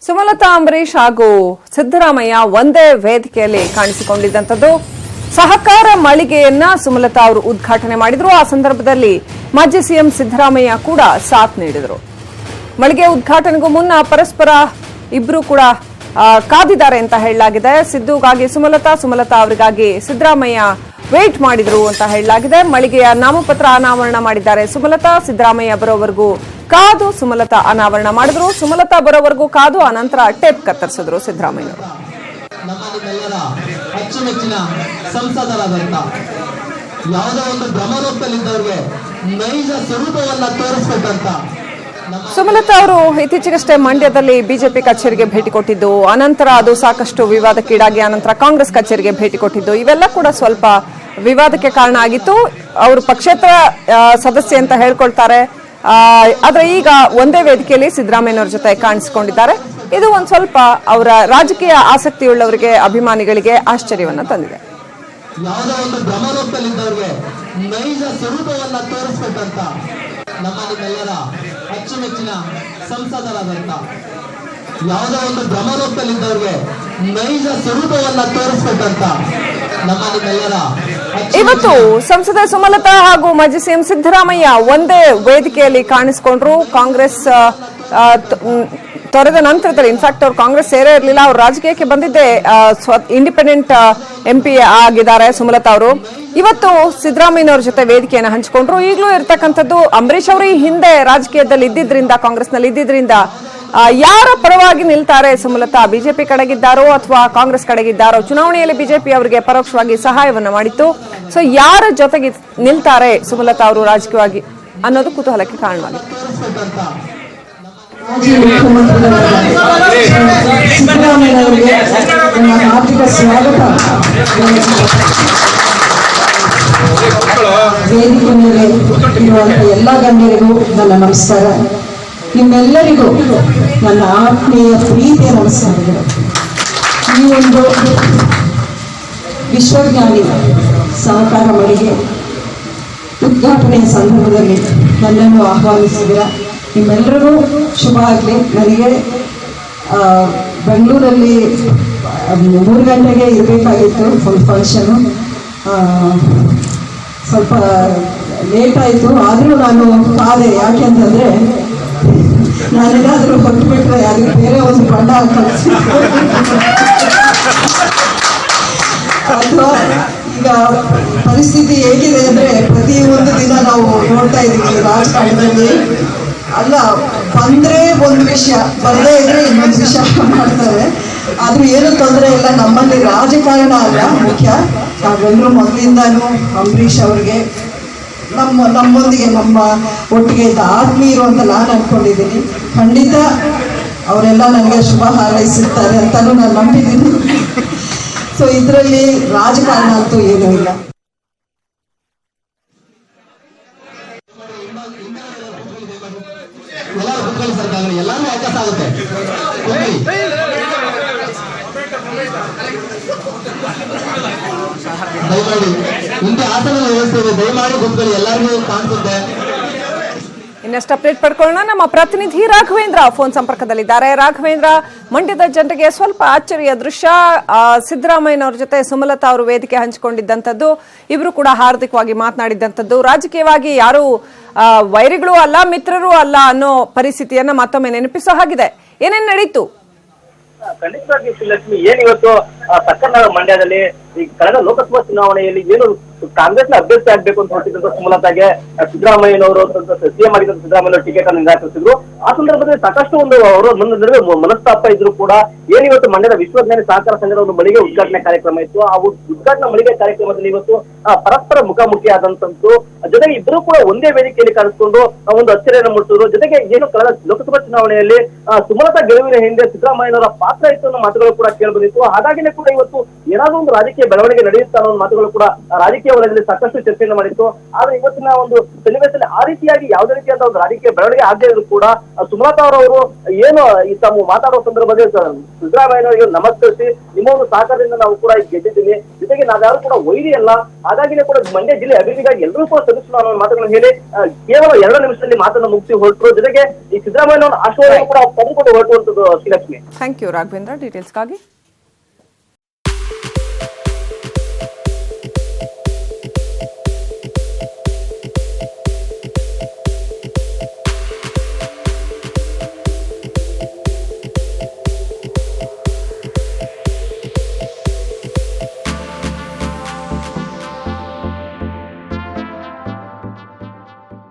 ಸುಮಲತಾ ಅಂಬರೀಶ್ ಹಾಗೂ ಸಿದ್ದರಾಮಯ್ಯ ಒಂದೇ ವೇದಿಕೆಯಲ್ಲಿ ಕಾಣಿಸಿಕೊಂಡಿದ್ದಂಥದ್ದು. ಸಹಕಾರ ಮಳಿಗೆಯನ್ನ ಸುಮಲತಾ ಅವರು ಉದ್ಘಾಟನೆ ಮಾಡಿದ್ರು. ಆ ಸಂದರ್ಭದಲ್ಲಿ ಮಾಜಿ ಸಿಎಂ ಸಿದ್ದರಾಮಯ್ಯ ಕೂಡ ಸಾಥ್ ನೀಡಿದರು. ಮಳಿಗೆ ಉದ್ಘಾಟನೆಗೂ ಮುನ್ನ ಪರಸ್ಪರ ಇಬ್ರು ಕೂಡ ಕಾದಿದ್ದಾರೆ ಅಂತ ಹೇಳಲಾಗಿದೆ. ಸಿದ್ದುಗಾಗಿ ಸುಮಲತಾ ಅವರಿಗಾಗಿ ಸಿದ್ದರಾಮಯ್ಯ ವೇಟ್ ಮಾಡಿದ್ರು ಅಂತ ಹೇಳಲಾಗಿದೆ. ಮಳಿಗೆಯ ನಾಮಪತ್ರ ಅನಾವರಣ ಮಾಡಿದ್ದಾರೆ ಸುಮಲತಾ. ಸಿದ್ದರಾಮಯ್ಯ ಬರೋವರೆಗೂ ಕಾದು ಸುಮಲತಾ ಅನಾವರಣ ಮಾಡಿದ್ರು. ಸುಮಲತಾ ಬರೋವರೆಗೂ ಕಾದು ಅನಂತರ ಟೇಪ್ ಕತ್ತರಿಸಿದ್ರು ಸಿದ್ದರಾಮಯ್ಯ. ನಮ್ಮೆಲ್ಲರ ಅಚ್ಚುಮೆಚ್ಚಿನ ಸಂಸದರಾದಂತ ಯಾವುದೋ ಒಂದು ಭ್ರಮರೂಪದಲ್ಲಿದ್ದವ್ರಿಗೆ ನೈಜ ಸ್ವರೂಪವನ್ನ ತೋರಿಸ್ಬೇಕಂತ ಸುಮಲತಾ ಅವರು ಇತ್ತೀಚೆಗಷ್ಟೇ ಮಂಡ್ಯದಲ್ಲಿ ಬಿಜೆಪಿ ಕಚೇರಿಗೆ ಭೇಟಿ ಕೊಟ್ಟಿದ್ದು, ಅನಂತರ ಅದು ಸಾಕಷ್ಟು ವಿವಾದಕ್ಕೀಡಾಗಿ ಅನಂತರ ಕಾಂಗ್ರೆಸ್ ಕಚೇರಿಗೆ ಭೇಟಿ ಕೊಟ್ಟಿದ್ದು, ಇವೆಲ್ಲ ಕೂಡ ಸ್ವಲ್ಪ ವಿವಾದಕ್ಕೆ ಕಾರಣ ಆಗಿತ್ತು. ಅವರು ಪಕ್ಷೇತರ ಸದಸ್ಯ ಅಂತ ಹೇಳ್ಕೊಳ್ತಾರೆ. ಆದ್ರೆ ಈಗ ಒಂದೇ ವೇದಿಕೆಯಲ್ಲಿ ಸಿದ್ದರಾಮಯ್ಯನವ್ರ ಜೊತೆ ಕಾಣಿಸಿಕೊಂಡಿದ್ದಾರೆ. ಇದು ಒಂದ್ ಸ್ವಲ್ಪ ಅವರ ರಾಜಕೀಯ ಆಸಕ್ತಿಯುಳ್ಳವರಿಗೆ, ಅಭಿಮಾನಿಗಳಿಗೆ ಆಶ್ಚರ್ಯವನ್ನ ತಂದಿದೆ. ಯಾವುದೋ ಒಂದು ಭ್ರಮರೂಪದಲ್ಲಿದ್ದವ್ರಿಗೆ ನೈಜ ಸ್ವರೂಪವನ್ನ ತೋರಿಸ್ಬೇಕಂತ ನಮ್ಮೆಲ್ಲರ ಅಚ್ಚುಮೆಚ್ಚಿನ ಸಂಸದರಾದಂತ ಯಾವುದೋ ಒಂದು ಭ್ರಮರೂಪದಲ್ಲಿದ್ದವ್ರಿಗೆ ನೈಜ ಸ್ವರೂಪವನ್ನ ತೋರಿಸ್ಬೇಕಂತ ನಮ್ಮೆಲ್ಲರ ಇವತ್ತು ಸಂಸದ ಸುಮಲತಾ ಹಾಗೂ ಮಾಜಿ ಸಿಎಂ ಸಿದ್ದರಾಮಯ್ಯ ಒಂದೇ ವೇದಿಕೆಯಲ್ಲಿ ಕಾಣಿಸಿಕೊಂಡ್ರು. ಕಾಂಗ್ರೆಸ್ ತೊರೆದ ನಂತರದಲ್ಲಿ ಇನ್ಫ್ಯಾಕ್ಟ್ ಅವ್ರು ಕಾಂಗ್ರೆಸ್ ಸೇರೇ ಇರಲಿಲ್ಲ. ಅವ್ರು ರಾಜಕೀಯಕ್ಕೆ ಬಂದಿದ್ದೇ ಇಂಡಿಪೆಂಡೆಂಟ್ ಎಂಪಿ ಆಗಿದ್ದಾರೆ ಸುಮಲತಾ ಅವರು. ಇವತ್ತು ಸಿದ್ದರಾಮಯ್ಯನವ್ರ ಜೊತೆ ವೇದಿಕೆಯನ್ನು ಹಂಚಿಕೊಂಡ್ರು. ಈಗಲೂ ಇರ್ತಕ್ಕಂಥದ್ದು ಅಂಬರೀಶ್ ಅವರು ಈ ಹಿಂದೆ ರಾಜಕೀಯದಲ್ಲಿ ಇದ್ದಿದ್ರಿಂದ, ಕಾಂಗ್ರೆಸ್ನಲ್ಲಿ ಇದ್ದಿದ್ರಿಂದ ಯಾರ ಪರವಾಗಿ ನಿಲ್ತಾರೆ ಸುಮಲತಾ? ಬಿಜೆಪಿ ಕಡೆಗಿದ್ದಾರೋ ಅಥವಾ ಕಾಂಗ್ರೆಸ್ ಕಡೆಗಿದ್ದಾರೋ? ಚುನಾವಣೆಯಲ್ಲಿ ಬಿಜೆಪಿ ಅವರಿಗೆ ಪರೋಕ್ಷವಾಗಿ ಸಹಾಯವನ್ನ ಮಾಡಿತ್ತು. ಸೊ ಯಾರ ಜೊತೆಗೆ ನಿಲ್ತಾರೆ ಸುಮಲತಾ ಅವರು ರಾಜಕೀಯವಾಗಿ ಅನ್ನೋದು ಕುತೂಹಲಕ್ಕೆ ಕಾರಣವಾಗಿದೆ. ಮಾಜಿ ಮುಖ್ಯಮಂತ್ರಿಗಳಾದ ಸಿದ್ದರಾಮಯ್ಯನವರಿಗೆ ನನ್ನ ಹಾರ್ದಿಕ ಸ್ವಾಗತ. ವೇದಿಕೆ ಮೇಲೆ ಇರುವಂತಹ ಎಲ್ಲ ಗಣ್ಯರಿಗೂ ನನ್ನ ನಮಸ್ಕಾರ. ನಿಮ್ಮೆಲ್ಲರಿಗೂ ನನ್ನ ಆತ್ಮೀಯ ಪ್ರೀತಿಯ ನಮಸ್ಕಾರಗಳು. ಈ ಒಂದು ವಿಶ್ವಜ್ಞಾನಿ ಸಹಕಾರ ಮಳಿಗೆ ಉದ್ಘಾಟನೆಯ ಸಂದರ್ಭದಲ್ಲಿ ನನ್ನನ್ನು ಆಹ್ವಾನಿಸಿದ್ದೀರ. ನಿಮ್ಮೆಲ್ಲರಿಗೂ ಶುಭ ಆಗಲಿ. ನನಗೆ ಬೆಂಗಳೂರಲ್ಲಿ 3 ಗಂಟೆಗೆ ಇರಬೇಕಾಗಿತ್ತು ಒಂದು ಫಂಕ್ಷನು. ಸ್ವಲ್ಪ ಲೇಟ್ ಆಯಿತು, ಆದರೂ ನಾನು ಕಾದೆ. ಯಾಕೆ ಅಂತಂದರೆ ನಾನೇನಾದರೂ ಹೊರಟುಬಿಟ್ರೆ ಅದಕ್ಕೆ ಬೇರೆ ಒಂದು ಬಣ್ಣ ಕಳಿಸಿ ಅಥವಾ ಈಗ ಪರಿಸ್ಥಿತಿ ಹೇಗಿದೆ ಅಂದರೆ ಪ್ರತಿಯೊಂದು ದಿನ ನಾವು ನೋಡ್ತಾ ಇದ್ದೀವಿ ರಾಜಕಾರಣದಲ್ಲಿ. ಅಲ್ಲ, ಬಂದರೆ ಒಂದು ವಿಷಯ, ಬರದೇ ಇದ್ರೆ ಇನ್ನೊಂದು ವಿಷಯ ಮಾಡ್ತಾರೆ. ಆದರೂ ಏನೂ ತೊಂದರೆ ಇಲ್ಲ. ನಮ್ಮಲ್ಲಿ ರಾಜಕಾರಣ ಅಲ್ಲ ಮುಖ್ಯ. ನಾವೆಲ್ಲರೂ ಮೊದಲಿಂದಾನು ಅಂಬರೀಷ್ ಅವ್ರಿಗೆ ನಮ್ಮೊಂದಿಗೆ ನಮ್ಮ ಒಟ್ಟಿಗೆ ಇದ್ದ ಆತ್ಮೀಯರು ಅಂತ ನಾನು ಅಂದ್ಕೊಂಡಿದ್ದೀನಿ. ಖಂಡಿತ ಅವರೆಲ್ಲ ನನಗೆ ಶುಭ ಹಾರೈಸುತ್ತಾರೆ ಅಂತಲೂ ನಾನು ನಂಬಿದ್ದೀನಿ. ಸೊ ಇದರಲ್ಲಿ ರಾಜಕಾರಣ ಅಂತೂ ಏನೂ ಇಲ್ಲ. ಎಲ್ಲಾನು ಅವಕಾಶ ಆಗುತ್ತೆ. ದಯಮಾಡಿ ಇಂಥ ಆಸನದ ವ್ಯವಸ್ಥೆ ಇದೆ, ದಯಮಾಡಿ ಕೂತ್ಕೊಳ್ಳಿ, ಎಲ್ಲರಿಗೂ ಕಾಣಿಸುತ್ತೆ. ಇನ್ನಷ್ಟು ಅಪ್ಡೇಟ್ ಪಡ್ಕೊಳ್ಳೋಣ. ನಮ್ಮ ಪ್ರತಿನಿಧಿ ರಾಘವೇಂದ್ರ ಫೋನ್ ಸಂಪರ್ಕದಲ್ಲಿದ್ದಾರೆ. ರಾಘವೇಂದ್ರ, ಮಂಡ್ಯದ ಜನರಿಗೆ ಸ್ವಲ್ಪ ಅಚ್ಚರಿಯ ದೃಶ್ಯ. ಸಿದ್ದರಾಮಯ್ಯನವ್ರ ಜೊತೆ ಸುಮಲತಾ ಅವರು ವೇದಿಕೆ ಹಂಚಿಕೊಂಡಿದ್ದಂಥದ್ದು, ಇಬ್ರು ಕೂಡ ಹಾರ್ದಿಕವಾಗಿ ಮಾತನಾಡಿದ್ದಂಥದ್ದು. ರಾಜಕೀಯವಾಗಿ ಯಾರು ವೈರಿಗಳು ಅಲ್ಲ, ಮಿತ್ರರು ಅಲ್ಲ ಅನ್ನೋ ಪರಿಸ್ಥಿತಿಯನ್ನ ಮತ್ತೊಮ್ಮೆ ನೆನಪಿಸೋ ಹಾಗಿದೆ. ಏನೇನ್ ನಡೀತು? ಖಂಡಿತವಾಗಿ ಶ್ರೀಲಕ್ಷ್ಮಿ, ಏನಿವತ್ತು ಸರ್ಕಾರ ಮಂಡ್ಯದಲ್ಲಿ ಈ ಕಳೆದ ಲೋಕಸಭಾ ಚುನಾವಣೆಯಲ್ಲಿ ಏನು ಕಾಂಗ್ರೆಸ್ನ ಅಭ್ಯರ್ಥಿ ಆಗ್ಬೇಕು ಅಂತ ಹೊರಟಿದ್ದಂತ ಸುಮಲತಾಗೆ ಸಿದ್ದರಾಮಯ್ಯನವರು ಸಿಎಂ ಆಗಿದ್ದಂತ ಸಿದ್ದರಾಮಯ್ಯ ಟಿಕೆಟ್ ಅನ್ನು ನಿರಾಕರಿಸಿದ್ರು. ಆ ಸಂದರ್ಭದಲ್ಲಿ ಸಾಕಷ್ಟು ಒಂದು ಅವರ ನಡುವೆ ಮನಸ್ತಾಪ ಇದ್ರು ಕೂಡ ಏನಿವತ್ತು ಮಂಡ್ಯದ ವಿಶ್ವಜ್ಞಾನಿ ಸಹಕಾರ ಸಂಘದ ಒಂದು ಮಳಿಗೆ ಉದ್ಘಾಟನೆ ಕಾರ್ಯಕ್ರಮ ಇತ್ತು. ಆ ಉದ್ಘಾಟನಾ ಮಳಿಗೆ ಕಾರ್ಯಕ್ರಮದಲ್ಲಿ ಇವತ್ತು ಪರಸ್ಪರ ಮುಖಾಮುಖಿ ಆದಂತದ್ದು, ಜೊತೆಗೆ ಇಬ್ಬರು ಕೂಡ ಒಂದೇ ವೇದಿಕೆಯಲ್ಲಿ ಕಾಣಿಸಿಕೊಂಡು ಒಂದು ಅಚ್ಚರಿಯನ್ನು ಮೂಡಿಸಿದ್ರು. ಜೊತೆಗೆ ಏನು ಕಳೆದ ಲೋಕಸಭಾ ಚುನಾವಣೆಯಲ್ಲಿ ಸುಮಲತಾ ಗೆಲುವಿನ ಹಿಂದೆ ಸಿದ್ದರಾಮಯ್ಯನವರ ಪಾತ್ರ ಇತ್ತು ಅನ್ನೋ ಮಾತುಗಳು ಕೂಡ ಕೇಳಿಬಂದಿತ್ತು. ಹಾಗಾಗಿನೇ ಕೂಡ ಇವತ್ತು ಏನಾದ್ರೂ ಒಂದು ರಾಜಕೀಯ ಬೆಳವಣಿಗೆ ನಡೆಯುತ್ತಾ ಅನ್ನೋ ಮಾತುಗಳು ಕೂಡ ರಾಜಕೀಯ ವಲಯದಲ್ಲಿ ಸಾಕಷ್ಟು ಚರ್ಚೆಯನ್ನು ಮಾಡಿತ್ತು. ಆದ್ರೆ ಇವತ್ತಿನ ಒಂದು ಸನ್ನಿವೇಶದಲ್ಲಿ ಆ ರೀತಿಯಾಗಿ ಯಾವುದೇ ರೀತಿಯಾದ ಒಂದು ರಾಜಕೀಯ ಬೆಳವಣಿಗೆ ಆಗದೇ ಇದ್ರು ಕೂಡ ಸುಮಲತಾ ಅವರವರು ಏನು ಈ ತಾವು ಮಾತಾಡುವ ಸಂದರ್ಭದಲ್ಲಿ ಸಿದ್ದರಾಮಯ್ಯನವರಿಗೆ ನಮಸ್ಕರಿಸಿ ನಿಮ್ಮ ಒಂದು ಸಹಕಾರದಿಂದ ನಾವು ಕೂಡ ಗೆದ್ದಿದ್ದೀನಿ, ಜೊತೆಗೆ ನಾವ್ಯಾರು ಕೂಡ ವೈರಿ ಅಲ್ಲ, ಹಾಗಾಗಿನೇ ಕೂಡ ಮಂಡ್ಯ ಜಿಲ್ಲೆ ಅಭಿವೃದ್ಧಿಗಾಗಿ ಎಲ್ಲರೂ ಕೂಡ ಸದಸ್ಯರು ಅನ್ನೋ ಮಾತುಗಳನ್ನು ಹೇಳಿ ಕೇವಲ 2 ನಿಮಿಷದಲ್ಲಿ ಮಾತನ್ನು ಮುಗಿಸಿ ಹೊರಟರು. ಜೊತೆಗೆ ಈ ಸಿದ್ದರಾಮಯ್ಯನವರ ಆಶೀರ್ವಾದ ಕೂಡ ಪಡೆದುಕೊಂಡು ಹೊರಟುವಂತದ್ದು ಶ್ರೀಲಕ್ಷ್ಮಿ. Thank you Raghavendra ಡೀಟೇಲ್ಸ್ಗಾಗಿ.